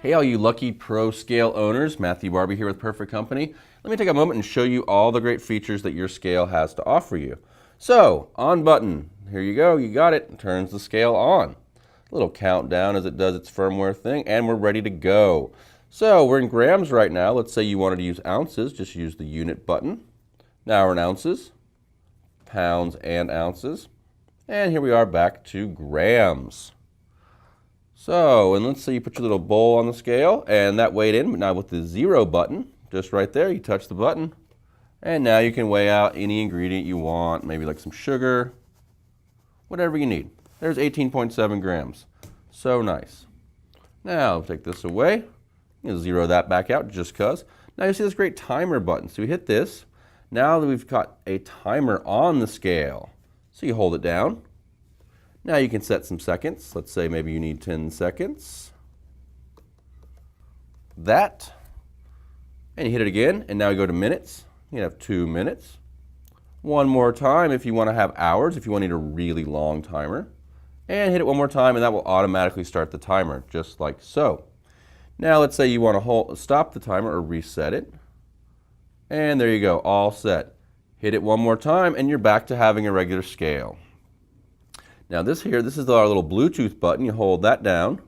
Hey all you lucky pro scale owners, Matthew Barbie here with Perfect Company. Let me take a moment and show you all the great features that your scale has to offer you. So, on button, here you go, you got it, it turns the scale on. A little countdown as it does its firmware thing, and we're ready to go. So, we're in grams right now. Let's say you wanted to use ounces, just use the unit button. Now we're in ounces, pounds and ounces. And here we are back to grams. So, and let's say you put your little bowl on the scale and that weighed in, but now with the 0 button, just right there, you touch the button, and now you can weigh out any ingredient you want, maybe like some sugar, whatever you need. There's 18.7 grams. So nice. Now, take this away, you zero that back out just because. Now you see this great timer button. So we hit this. Now that we've got a timer on the scale, so you hold it down. Now you can set some seconds. Let's say maybe you need 10 seconds. That. And you hit it again, and now you go to minutes. You have 2 minutes. One more time if you want to have hours, if you want to need a really long timer. And hit it one more time, and that will automatically start the timer, just like so. Now let's say you want to stop the timer or reset it. And there you go, all set. Hit it one more time, and you're back to having a regular scale. Now this is our little Bluetooth button. You hold that down,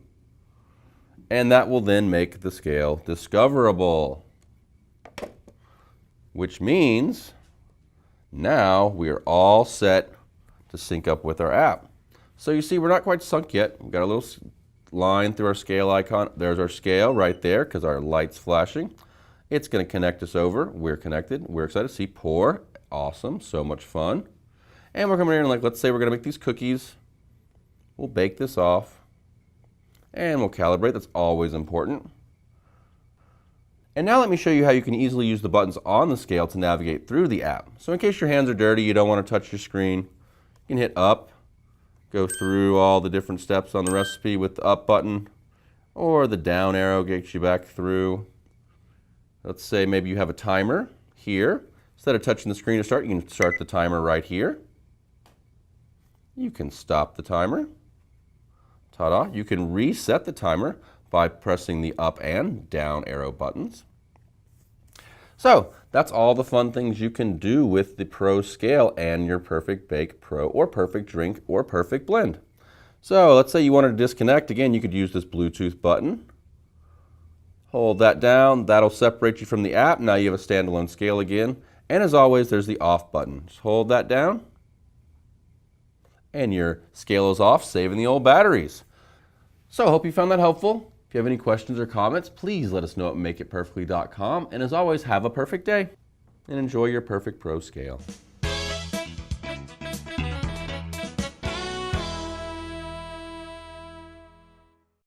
and that will then make the scale discoverable. Which means now we are all set to sync up with our app. So you see we're not quite sunk yet. We've got a little line through our scale icon. There's our scale right there because our light's flashing. It's going to connect us over. We're connected. We're excited to see pour. Awesome, so much fun. And we're coming here and let's say we're going to make these cookies. We'll bake this off. And we'll calibrate. That's always important. And now let me show you how you can easily use the buttons on the scale to navigate through the app. So in case your hands are dirty, you don't want to touch your screen, you can hit up, go through all the different steps on the recipe with the up button, or the down arrow gets you back through. Let's say maybe you have a timer here. Instead of touching the screen to start, you can start the timer right here. You can stop the timer. Ta-da! You can reset the timer by pressing the up and down arrow buttons. So that's all the fun things you can do with the Pro Scale and your Perfect Bake Pro or Perfect Drink or Perfect Blend. So let's say you wanted to disconnect. Again, you could use this Bluetooth button. Hold that down. That'll separate you from the app. Now you have a standalone scale again. And as always, there's the off button. Just hold that down. And your scale is off, saving the old batteries. So I hope you found that helpful. If you have any questions or comments, please let us know at makeitperfectly.com. And as always, have a perfect day and enjoy your Perfect Pro Scale.